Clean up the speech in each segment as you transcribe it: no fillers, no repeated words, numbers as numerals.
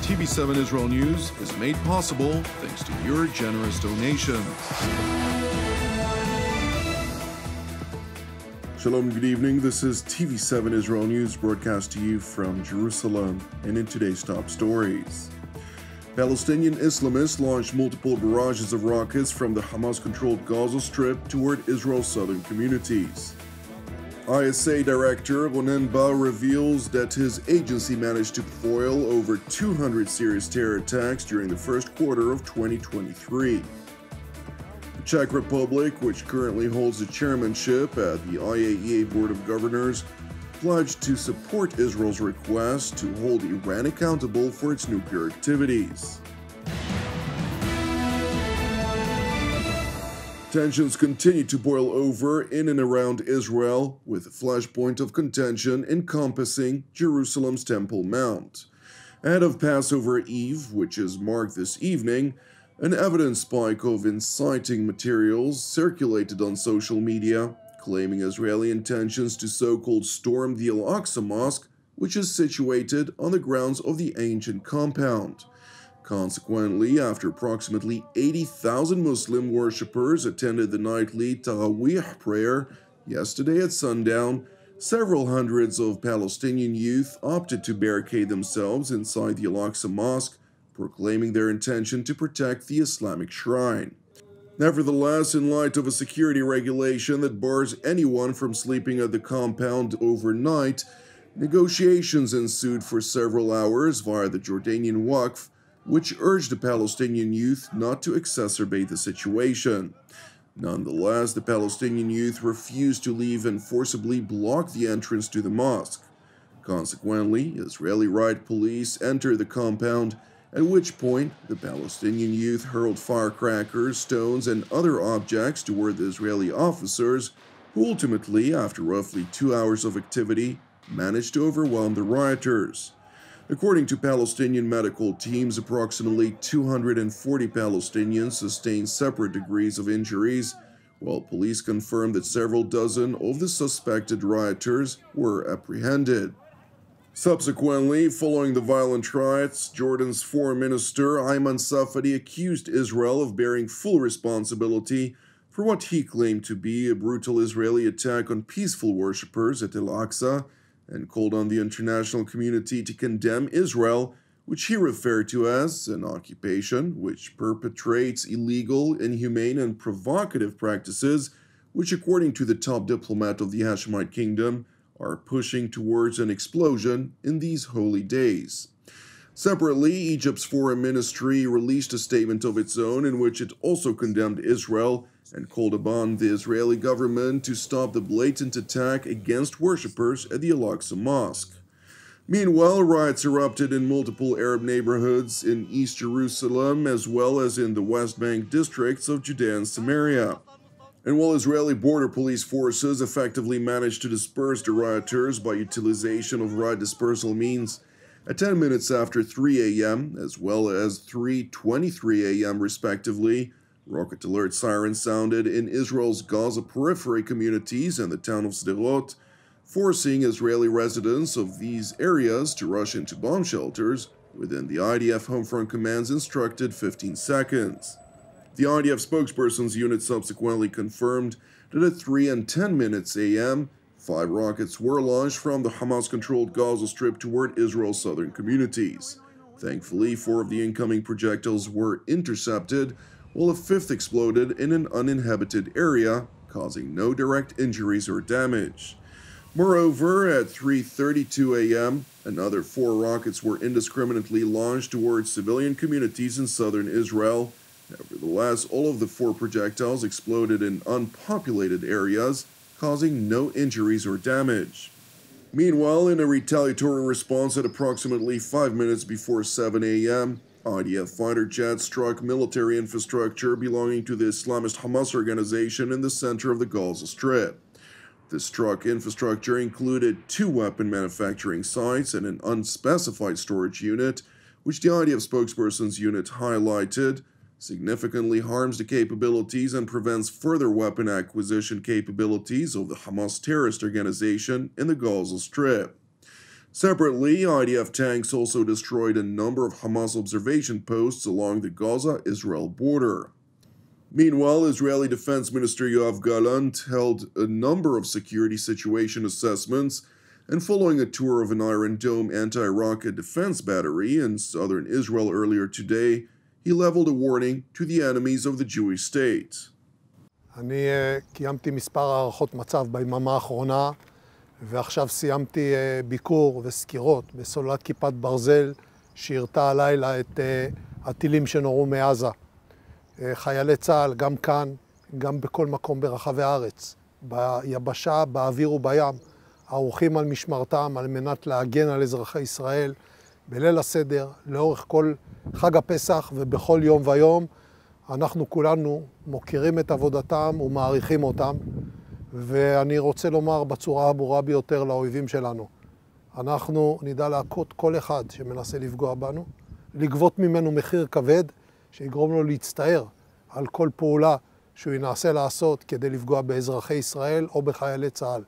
TV7 Israel News is made possible thanks to your generous donations. Shalom, good evening. This is TV7 Israel News broadcast to you from Jerusalem, and in today's top stories. Palestinian Islamists launched multiple barrages of rockets from the Hamas-controlled Gaza Strip toward Israel's southern communities. IAEA Director Ronen Bar reveals that his agency managed to foil over 200 serious terror attacks during the first quarter of 2023. The Czech Republic, which currently holds the chairmanship at the IAEA Board of Governors, pledged to support Israel's request to hold Iran accountable for its nuclear activities. Tensions continue to boil over in and around Israel, with a flashpoint of contention encompassing Jerusalem's Temple Mount. Ahead of Passover Eve, which is marked this evening, an evidence spike of inciting materials circulated on social media, claiming Israeli intentions to so-called storm the Al-Aqsa Mosque, which is situated on the grounds of the ancient compound. Consequently, after approximately 80,000 Muslim worshippers attended the nightly Tarawih prayer yesterday at sundown, several hundreds of Palestinian youth opted to barricade themselves inside the Al-Aqsa Mosque, proclaiming their intention to protect the Islamic shrine. Nevertheless, in light of a security regulation that bars anyone from sleeping at the compound overnight, negotiations ensued for several hours via the Jordanian Waqf, which urged the Palestinian youth not to exacerbate the situation. Nonetheless, the Palestinian youth refused to leave and forcibly blocked the entrance to the mosque. Consequently, Israeli riot police entered the compound, at which point the Palestinian youth hurled firecrackers, stones, and other objects toward the Israeli officers, who ultimately, after roughly 2 hours of activity, managed to overwhelm the rioters. According to Palestinian medical teams, approximately 240 Palestinians sustained separate degrees of injuries, while police confirmed that several dozen of the suspected rioters were apprehended. Subsequently, following the violent riots, Jordan's Foreign Minister Ayman Safadi accused Israel of bearing full responsibility for what he claimed to be a brutal Israeli attack on peaceful worshippers at Al-Aqsa, and called on the international community to condemn Israel, which he referred to as an occupation which perpetrates illegal, inhumane, and provocative practices, which, according to the top diplomat of the Hashemite Kingdom, are pushing towards an explosion in these holy days. Separately, Egypt's foreign ministry released a statement of its own in which it also condemned Israel and called upon the Israeli government to stop the blatant attack against worshippers at the Al-Aqsa Mosque. Meanwhile, riots erupted in multiple Arab neighborhoods in East Jerusalem as well as in the West Bank districts of Judea and Samaria. And while Israeli border police forces effectively managed to disperse the rioters by utilization of riot dispersal means, at 10 minutes after 3 a.m., as well as 3:23 a.m. respectively, rocket alert sirens sounded in Israel's Gaza periphery communities and the town of Sderot, forcing Israeli residents of these areas to rush into bomb shelters within the IDF Homefront Command's instructed 15 seconds. The IDF spokesperson's unit subsequently confirmed that at 3:10 a.m., 5 rockets were launched from the Hamas-controlled Gaza Strip toward Israel's southern communities. Thankfully, 4 of the incoming projectiles were intercepted, while a 5th exploded in an uninhabited area, causing no direct injuries or damage. Moreover, at 3:32 a.m., another 4 rockets were indiscriminately launched towards civilian communities in southern Israel. Nevertheless, all of the 4 projectiles exploded in unpopulated areas, causing no injuries or damage. Meanwhile, in a retaliatory response at approximately 5 minutes before 7 a.m., IDF fighter jets struck military infrastructure belonging to the Islamist Hamas organization in the center of the Gaza Strip. The struck infrastructure included 2 weapon manufacturing sites and an unspecified storage unit, which the IDF spokesperson's unit highlighted, significantly harms the capabilities and prevents further weapon acquisition capabilities of the Hamas terrorist organization in the Gaza Strip. Separately, IDF tanks also destroyed a number of Hamas observation posts along the Gaza-Israel border. Meanwhile, Israeli Defense Minister Yoav Gallant held a number of security situation assessments, and following a tour of an Iron Dome anti-rocket defense battery in southern Israel earlier today, he leveled a warning to the enemies of the Jewish state. אני קיימתי מספר הערכות מצב ביממה האחרונה, ועכשיו סיימתי ביקור וסקירות בסוללת כיפת ברזל שירתה הלילה את הטילים שנורו מעזה. חיילי צה"ל גם כאן, גם בכל מקום ברחבי הארץ, ביבשה, באוויר ובים, ערוכים על משמרתם על מנת להגן על אזרחי ישראל בליל הסדר, לאורך כל חג הפסח ובכל יום ויום. אנחנו כולנו מוקירים את עבודתם ומעריכים אותם, ואני רוצה לומר בצורה הברורה ביותר לאויבים שלנו. אנחנו נדע להכות כל אחד שמנסה לפגוע בנו, לגבות ממנו מחיר כבד שיגרום לו להצטער על כל פעולה שהוא ינסה לעשות כדי לפגוע באזרחי ישראל או בחיילי צה"ל.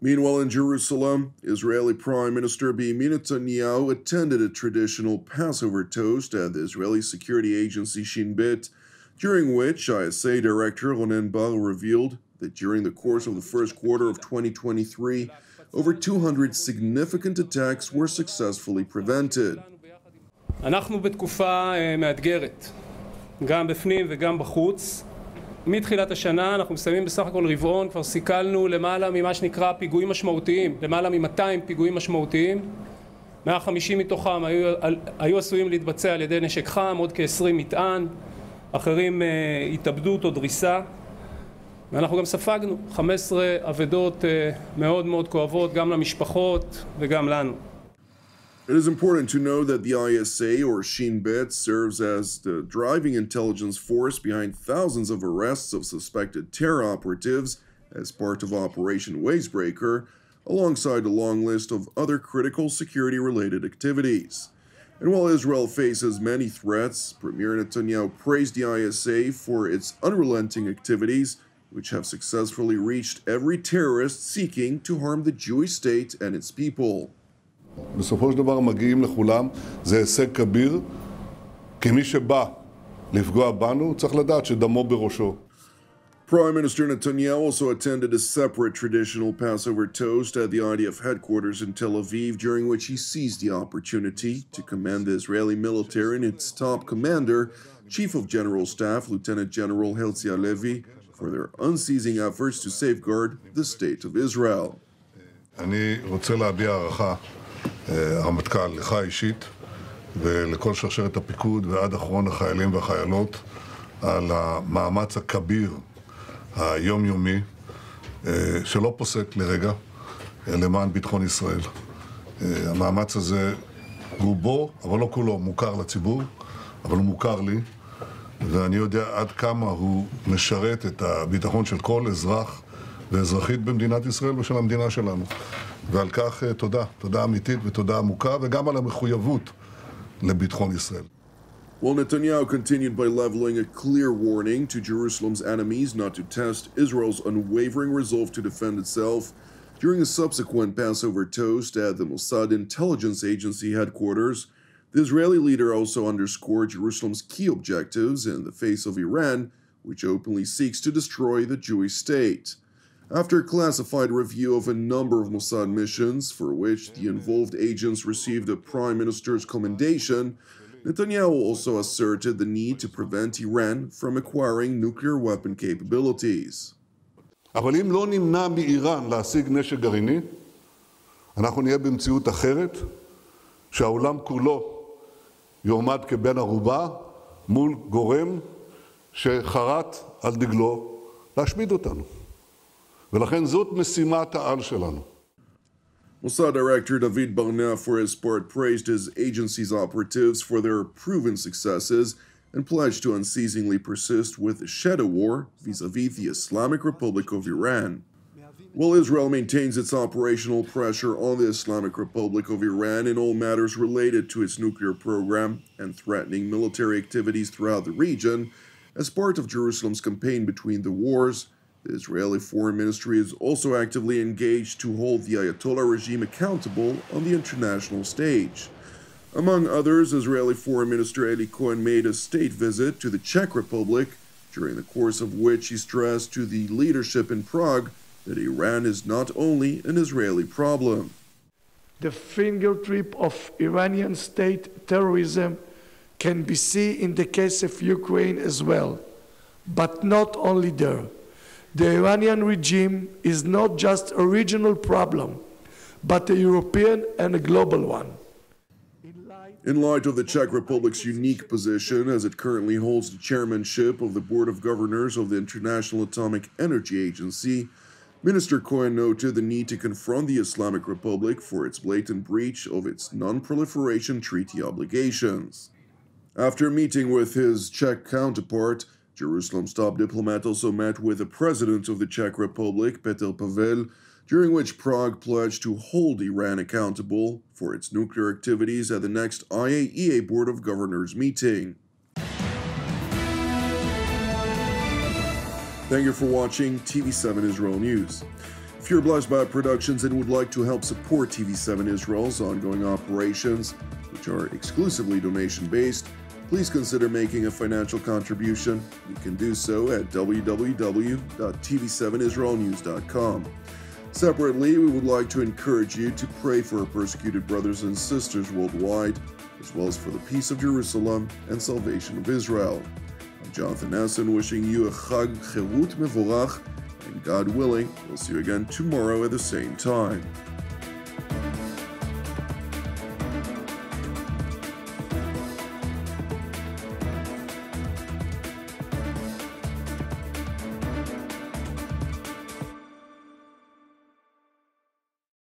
Meanwhile, in Jerusalem, Israeli Prime Minister Benjamin Netanyahu attended a traditional Passover toast at the Israeli security agency Shin Bet, during which IAEA Director Ronen Bar revealed that during the course of the first quarter of 2023, over 200 significant attacks were successfully prevented. אנחנו בתקופה מאתגרת, גם בפנים וגם בחוץ. מתחילת השנה אנחנו מסיימים בסך הכל רבעון, כבר סיכלנו למעלה ממה שנקרא פיגועים משמעותיים, למעלה מ-200 פיגועים משמעותיים. 150 מתוכם היו עשויים להתבצע על ידי נשק חם, עוד כ-20 מטען, אחרים התאבדות או דריסה. ואנחנו גם ספגנו 15 אבדות מאוד מאוד כואבות, גם למשפחות וגם לנו. It is important to know that the ISA, or Shin Bet, serves as the driving intelligence force behind thousands of arrests of suspected terror operatives as part of Operation Wavebreaker, alongside a long list of other critical security-related activities. And while Israel faces many threats, Premier Netanyahu praised the ISA for its unrelenting activities, which have successfully reached every terrorist seeking to harm the Jewish state and its people. בסופו של דבר מגיעים לכולם, זה הישג כביר, כי מי שבא לפגוע בנו צריך לדעת שדמו בראשו. Prime Minister Netanyahu also attended a separate traditional Passover toast at the IDF headquarters in Tel Aviv, during which he seized the opportunity to commend the Israeli military and its top commander, Chief of General Staff Lieutenant General Herzi Halevi, for their unceasing efforts to safeguard the state of Israel. אני רוצה להביע הערכה הרמטכ"ל, לך אישית ולכל שרשרת הפיקוד ועד אחרון החיילים והחיילות על המאמץ הכביר היומיומי שלא פוסק לרגע למען ביטחון ישראל. המאמץ הזה רובו, אבל לא כולו, מוכר לציבור, אבל הוא מוכר לי, ואני יודע עד כמה הוא משרת את הביטחון של כל אזרח ואזרחית במדינת ישראל ושל המדינה שלנו. ועל כך תודה, תודה אמיתית ותודה עמוקה, וגם על המחויבות לביטחון ישראל. Well, Netanyahu continued by leveling a clear warning to Jerusalem's enemies not to test Israel's unwavering resolve to defend itself during a subsequent Passover toast at the Mossad intelligence agency headquarters. The Israeli leader also underscored Jerusalem's key objectives in the face of Iran, which openly seeks to destroy the Jewish state. After a classified review of a number of Mossad missions, for which the involved agents received a prime minister's commendation, Netanyahu also asserted the need to prevent Iran from acquiring nuclear weapon capabilities. אבל אם לא נמנע מאיראן להשיג נשק גרעיני, אנחנו נהיה במציאות אחרת, שהעולם כולו יועמד כבן ערובה מול גורם שחרט על דגלו להשמיד אותנו. ולכן זאת משימת העל שלנו. Mossad Director David Barnea, for his part, praised his agency's operatives for their proven successes and pledged to unceasingly persist with the shadow war vis-à-vis the Islamic Republic of Iran. While Israel maintains its operational pressure on the Islamic Republic of Iran in all matters related to its nuclear program and threatening military activities throughout the region, as part of Jerusalem's campaign between the wars, The Israeli Foreign Ministry is also actively engaged to hold the Ayatollah regime accountable on the international stage. Among others, Israeli Foreign Minister Eli Cohen made a state visit to the Czech Republic, during the course of which he stressed to the leadership in Prague that Iran is not only an Israeli problem. The fingertip of Iranian state terrorism can be seen in the case of Ukraine as well, but not only there. The Iranian regime is not just a regional problem, but a European and a global one. In light of the Czech Republic's unique position as it currently holds the chairmanship of the Board of Governors of the International Atomic Energy Agency, Minister Cohen noted the need to confront the Islamic Republic for its blatant breach of its non-proliferation treaty obligations. After meeting with his Czech counterpart, Jerusalem's top diplomat also met with the President of the Czech Republic, Petr Pavel, during which Prague pledged to hold Iran accountable for its nuclear activities at the next IAEA Board of Governors meeting. Thank you for watching TV7 Israel News. If you're blessed by our productions and would like to help support TV7 Israel's ongoing operations, which are exclusively donation-based, please consider making a financial contribution. You can do so at www.tv7israelnews.com. Separately, we would like to encourage you to pray for our persecuted brothers and sisters worldwide, as well as for the peace of Jerusalem and salvation of Israel. I'm Jonathan Essen, wishing you a Chag Cherut Mevorach, and God willing, we'll see you again tomorrow at the same time.